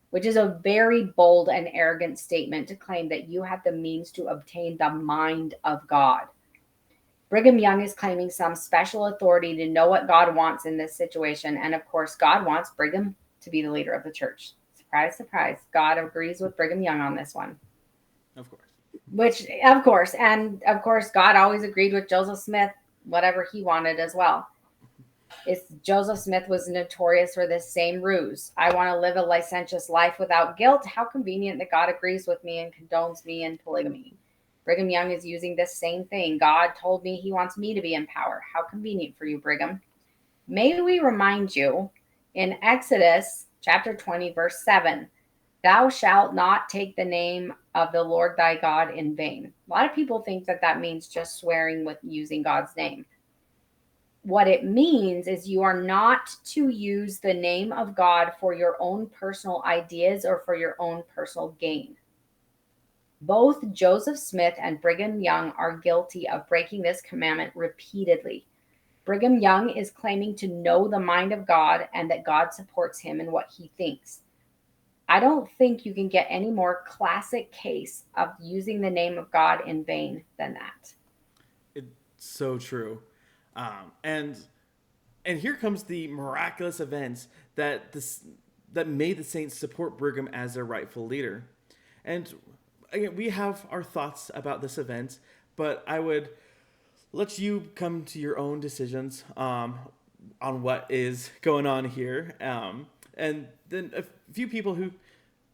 which is a very bold and arrogant statement to claim that you have the means to obtain the mind of God. Brigham Young is claiming some special authority to know what God wants in this situation. And of course, God wants Brigham to be the leader of the church. Surprise, surprise. God agrees with Brigham Young on this one. Of course. Which, of course, God always agreed with Joseph Smith, whatever he wanted as well. Joseph Smith was notorious for this same ruse. I want to live a licentious life without guilt. How convenient that God agrees with me and condones me in polygamy. Brigham Young is using this same thing. God told me he wants me to be in power. How convenient for you, Brigham. May we remind you in Exodus chapter 20, verse 7, thou shalt not take the name of the Lord thy God in vain. A lot of people think that that means just swearing with using God's name. What it means is you are not to use the name of God for your own personal ideas or for your own personal gain. Both Joseph Smith and Brigham Young are guilty of breaking this commandment repeatedly. Brigham Young is claiming to know the mind of God and that God supports him in what he thinks. I don't think you can get any more classic case of using the name of God in vain than that. It's so true. And here comes the miraculous events that made the saints support Brigham as their rightful leader. And again, we have our thoughts about this event, but I would let you come to your own decisions on what is going on here. And then a few people who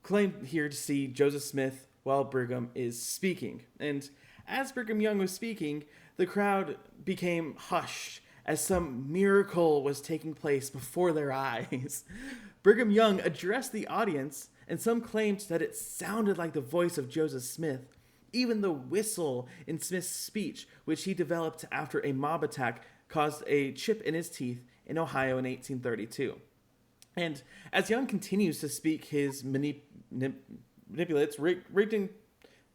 claim here to see Joseph Smith while Brigham is speaking. And as Brigham Young was speaking, the crowd became hushed as some miracle was taking place before their eyes. Brigham Young addressed the audience, and some claimed that it sounded like the voice of Joseph Smith. Even the whistle in Smith's speech, which he developed after a mob attack, caused a chip in his teeth in Ohio in 1832. And as Young continues to speak his manipulates Rigdon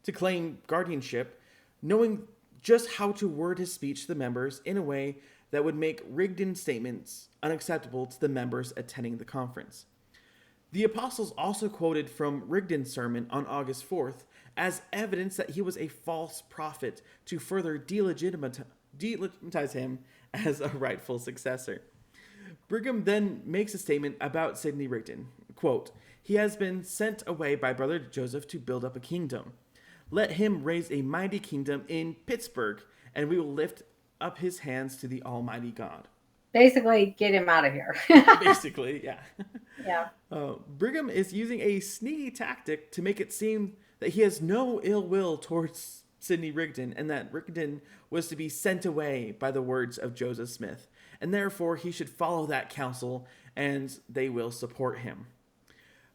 to claim guardianship, knowing just how to word his speech to the members in a way that would make Rigdon's statements unacceptable to the members attending the conference. The apostles also quoted from Rigdon's sermon on August 4th as evidence that he was a false prophet to further delegitimize him as a rightful successor. Brigham then makes a statement about Sidney Rigdon. Quote, he has been sent away by Brother Joseph to build up a kingdom. Let him raise a mighty kingdom in Pittsburgh, and we will lift up his hands to the Almighty God. Basically, get him out of here. Basically, yeah. Yeah. Brigham is using a sneaky tactic to make it seem that he has no ill will towards Sidney Rigdon, and that Rigdon was to be sent away by the words of Joseph Smith, and therefore he should follow that counsel, and they will support him.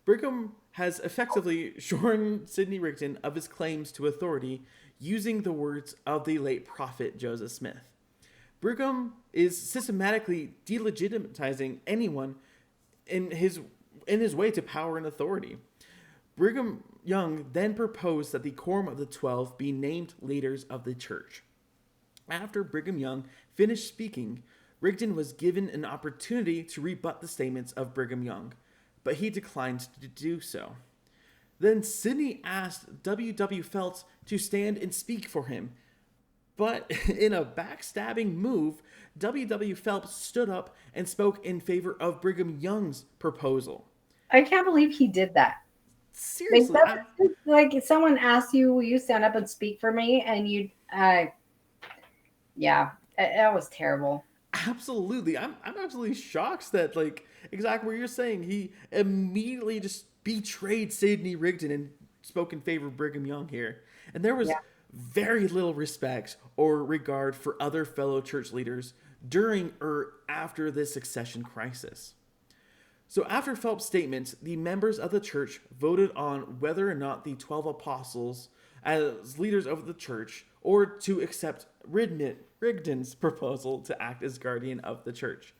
Brigham has effectively shorn Sidney Rigdon of his claims to authority using the words of the late prophet Joseph Smith. Brigham is systematically delegitimizing anyone in his way to power and authority. Brigham Young then proposed that the Quorum of the 12 be named leaders of the church. After Brigham Young finished speaking, Rigdon was given an opportunity to rebut the statements of Brigham Young, but he declined to do so. Then Sidney asked W. Phelps to stand and speak for him, but in a backstabbing move, W. Phelps stood up and spoke in favor of Brigham Young's proposal. I can't believe he did that. Seriously. Like if someone asks you, will you stand up and speak for me? And you, yeah, that was terrible. Absolutely. I'm absolutely shocked that, like, exactly what you're saying. He immediately just betrayed Sidney Rigdon and spoke in favor of Brigham Young here. And there was very little respect or regard for other fellow church leaders during or after this succession crisis. So after Phelps' statement, the members of the church voted on whether or not the 12 apostles as leaders of the church or to accept Rigdon's proposal to act as guardian of the church.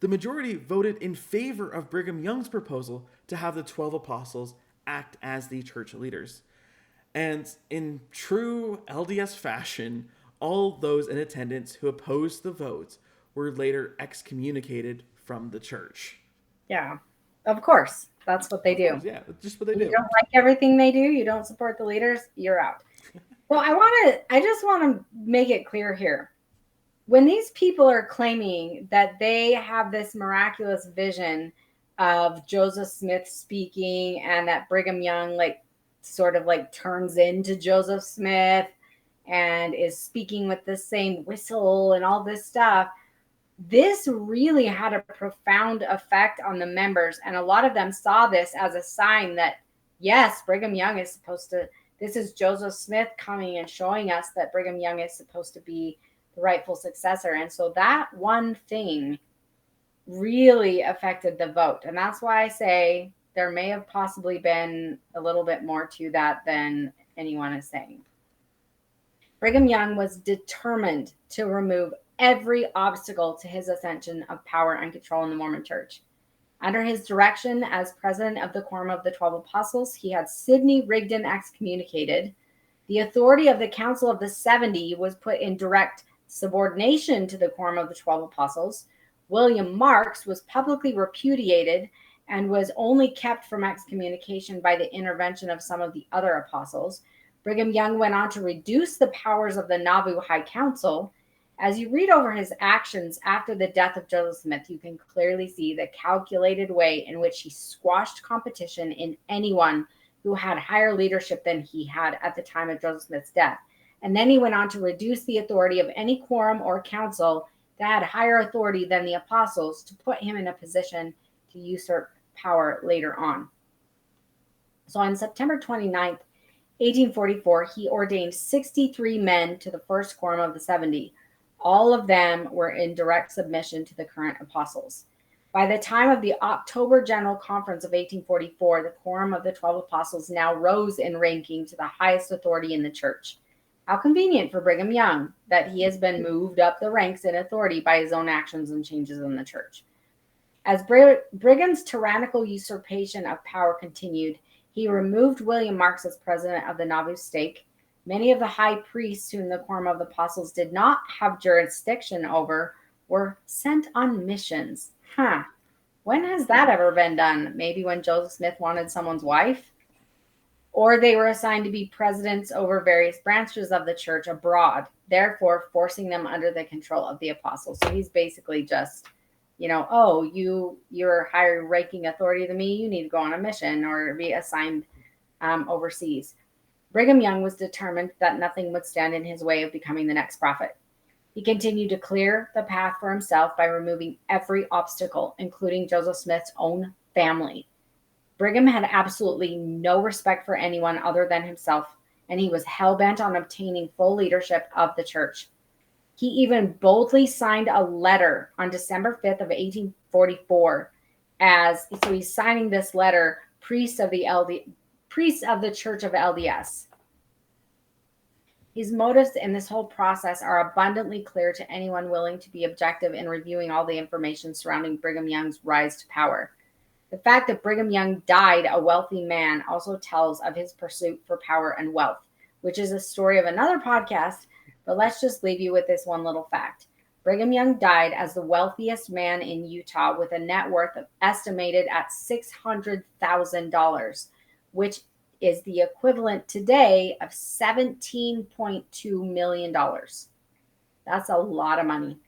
The majority voted in favor of Brigham Young's proposal to have the 12 apostles act as the church leaders. And in true LDS fashion, all those in attendance who opposed the vote were later excommunicated from the church. Yeah, of course. That's what they do. Yeah, just what they do. You don't like everything they do, you don't support the leaders, you're out. Well, I just want to make it clear here. When these people are claiming that they have this miraculous vision of Joseph Smith speaking and that Brigham Young, like, sort of like turns into Joseph Smith and is speaking with the same whistle and all this stuff. This really had a profound effect on the members, and a lot of them saw this as a sign that, yes, Brigham Young is supposed to, this is Joseph Smith coming and showing us that Brigham Young is supposed to be the rightful successor. And so that one thing really affected the vote. And that's why I say there may have possibly been a little bit more to that than anyone is saying. Brigham Young was determined to remove every obstacle to his ascension of power and control in the Mormon Church. Under his direction as president of the Quorum of the 12 Apostles, he had Sidney Rigdon excommunicated. The authority of the Council of the 70 was put in direct subordination to the Quorum of the 12 Apostles. William Marks was publicly repudiated and was only kept from excommunication by the intervention of some of the other apostles. Brigham Young went on to reduce the powers of the Navu High Council. As you read over his actions after the death of Joseph Smith, you can clearly see the calculated way in which he squashed competition in anyone who had higher leadership than he had at the time of Joseph Smith's death. And then he went on to reduce the authority of any quorum or council that had higher authority than the apostles to put him in a position to usurp power later on. So on September 29th, 1844, he ordained 63 men to the first quorum of the 70. All of them were in direct submission to the current apostles. By the time of the October General Conference of 1844, the quorum of the 12 apostles now rose in ranking to the highest authority in the church. How convenient for Brigham Young that he has been moved up the ranks in authority by his own actions and changes in the church. As Brigham's tyrannical usurpation of power continued, he removed William Marks as president of the Navu stake. Many of the high priests whom the Quorum of the Apostles did not have jurisdiction over were sent on missions. When has that ever been done? Maybe when Joseph Smith wanted someone's wife? Or they were assigned to be presidents over various branches of the church abroad, therefore forcing them under the control of the apostles. So he's basically just, you're higher ranking authority than me, you need to go on a mission or be assigned overseas. Brigham Young was determined that nothing would stand in his way of becoming the next prophet. He continued to clear the path for himself by removing every obstacle, including Joseph Smith's own family. Brigham had absolutely no respect for anyone other than himself, and he was hell-bent on obtaining full leadership of the church. He even boldly signed a letter on December 5th of 1844 so he's signing this letter, priests of the Church of LDS. His motives in this whole process are abundantly clear to anyone willing to be objective in reviewing all the information surrounding Brigham Young's rise to power. The fact that Brigham Young died a wealthy man also tells of his pursuit for power and wealth, which is a story of another podcast, but let's just leave you with this one little fact. Brigham Young died as the wealthiest man in Utah with a net worth estimated at $600,000, which is the equivalent today of $17.2 million. That's a lot of money.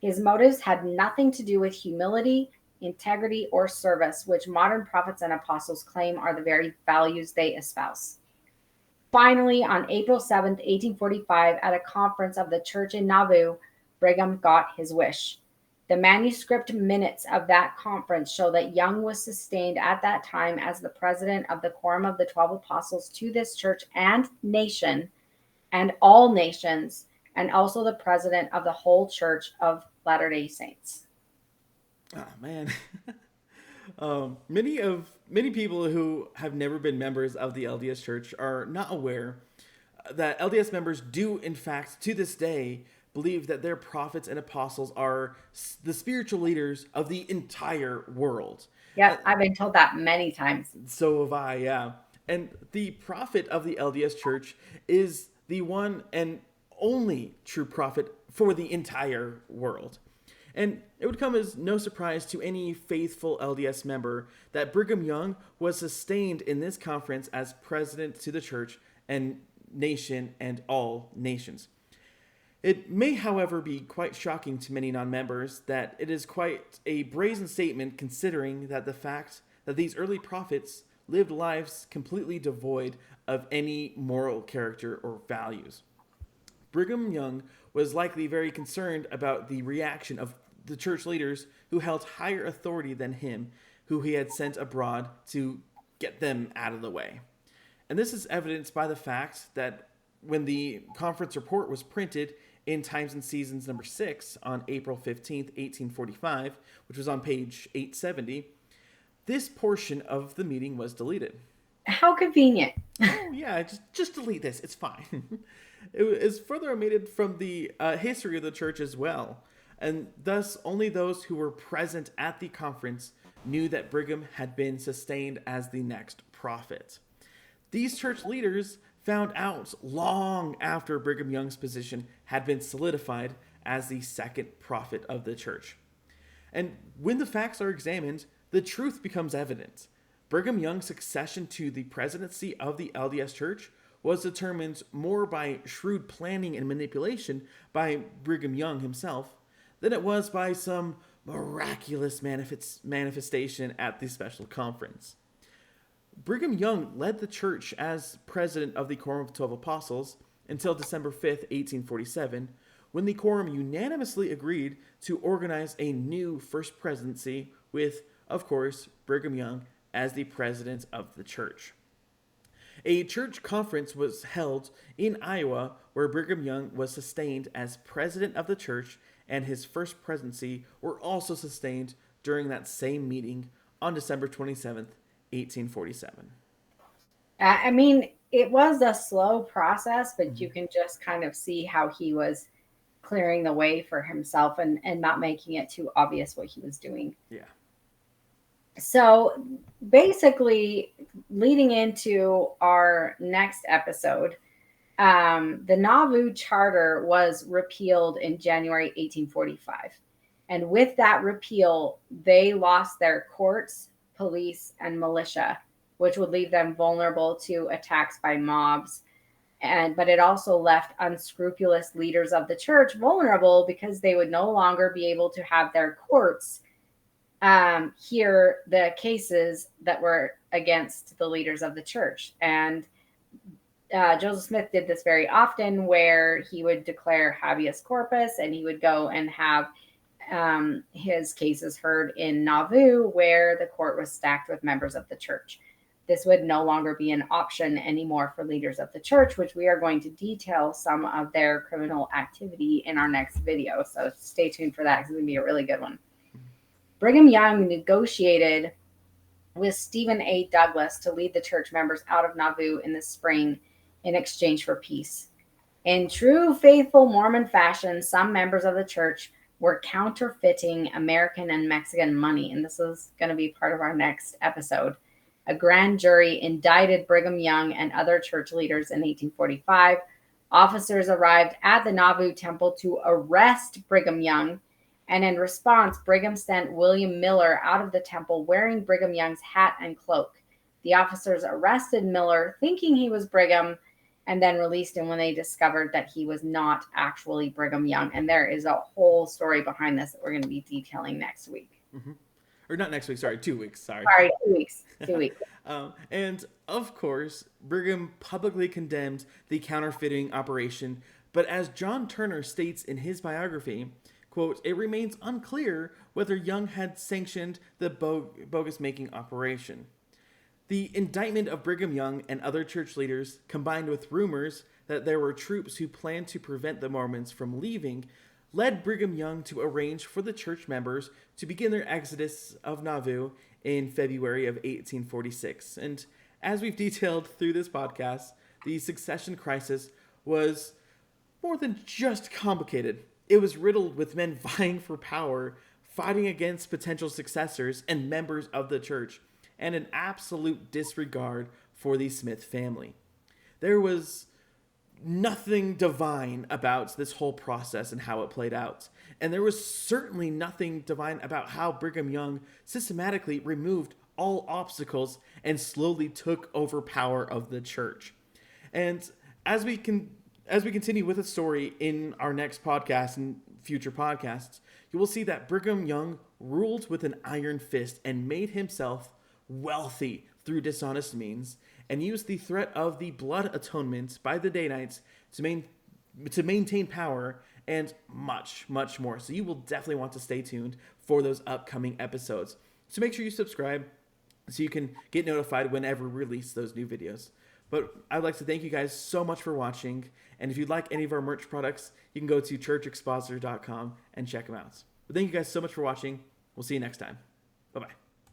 His motives had nothing to do with humility, integrity, or service, which modern prophets and apostles claim are the very values they espouse. Finally, on April 7th, 1845, at a conference of the church in Navu, Brigham got his wish. The manuscript minutes of that conference show that Young was sustained at that time as the president of the Quorum of the 12 Apostles to this church and nation, and all nations, and also the president of the whole Church of Latter-day Saints. Oh, man. Many people who have never been members of the LDS Church are not aware that LDS members do, in fact, to this day, believe that their prophets and apostles are the spiritual leaders of the entire world. Yeah, I've been told that many times. So have I, yeah. And the prophet of the LDS Church is the one and only true prophet for the entire world. And it would come as no surprise to any faithful LDS member that Brigham Young was sustained in this conference as president to the church and nation and all nations. It may, however, be quite shocking to many non-members that it is quite a brazen statement considering that the fact that these early prophets lived lives completely devoid of any moral character or values. Brigham Young was likely very concerned about the reaction of the church leaders who held higher authority than him, who he had sent abroad to get them out of the way. And this is evidenced by the fact that when the conference report was printed in Times and Seasons number 6 on April 15th, 1845, which was on page 870, this portion of the meeting was deleted. How convenient. Oh, yeah, just delete this. It's fine. It is further omitted from the history of the church as well. And thus, only those who were present at the conference knew that Brigham had been sustained as the next prophet. These church leaders found out long after Brigham Young's position had been solidified as the second prophet of the church. And when the facts are examined, the truth becomes evident. Brigham Young's succession to the presidency of the LDS Church was determined more by shrewd planning and manipulation by Brigham Young himself than it was by some miraculous manifestation at the special conference. Brigham Young led the church as president of the Quorum of 12 Apostles until December 5th, 1847, when the quorum unanimously agreed to organize a new first presidency with, of course, Brigham Young as the president of the church. A church conference was held in Iowa where Brigham Young was sustained as president of the church, and his first presidency were also sustained during that same meeting on December 27th, 1847. I mean, it was a slow process, but you can just kind of see how he was clearing the way for himself and not making it too obvious what he was doing. Yeah. So basically, leading into our next episode, the Navu Charter was repealed in January 1845. And with that repeal, they lost their courts, police, and militia, which would leave them vulnerable to attacks by mobs. But it also left unscrupulous leaders of the church vulnerable because they would no longer be able to have their courts hear the cases that were against the leaders of the church. And Joseph Smith did this very often, where he would declare habeas corpus and he would go and have his cases heard in Navu, where the court was stacked with members of the church. This would no longer be an option anymore for leaders of the church, which we are going to detail some of their criminal activity in our next video. So stay tuned for that, because it's going to be a really good one. Brigham Young negotiated with Stephen A. Douglas to lead the church members out of Nauvoo in the spring in exchange for peace. In true faithful Mormon fashion, some members of the church were counterfeiting American and Mexican money, and this is going to be part of our next episode. A grand jury indicted Brigham Young and other church leaders in 1845. Officers arrived at the Nauvoo temple to arrest Brigham Young, and in response, Brigham sent William Miller out of the temple wearing Brigham Young's hat and cloak. The officers arrested Miller, thinking he was Brigham, and then released him when they discovered that he was not actually Brigham Young. And there is a whole story behind this that we're going to be detailing next week. Mm-hmm. Or not next week, sorry, 2 weeks. Sorry, 2 weeks. 2 weeks. And of course, Brigham publicly condemned the counterfeiting operation, but as John Turner states in his biography, quote, "It remains unclear whether Young had sanctioned the bogus making operation." The indictment of Brigham Young and other church leaders, combined with rumors that there were troops who planned to prevent the Mormons from leaving, led Brigham Young to arrange for the church members to begin their exodus of Nauvoo in February of 1846. And as we've detailed through this podcast, the succession crisis was more than just complicated. It was riddled with men vying for power, fighting against potential successors and members of the church, and an absolute disregard for the Smith family. There was nothing divine about this whole process and how it played out. And there was certainly nothing divine about how Brigham Young systematically removed all obstacles and slowly took over power of the church. And as we continue with the story in our next podcast and future podcasts, you will see that Brigham Young ruled with an iron fist and made himself wealthy through dishonest means, and use the threat of the blood atonement by the Danites to maintain power, and much, much more. So you will definitely want to stay tuned for those upcoming episodes. So make sure you subscribe so you can get notified whenever we release those new videos. But I'd like to thank you guys so much for watching. And if you'd like any of our merch products, you can go to churchexpositor.com and check them out. But thank you guys so much for watching. We'll see you next time. Bye-bye.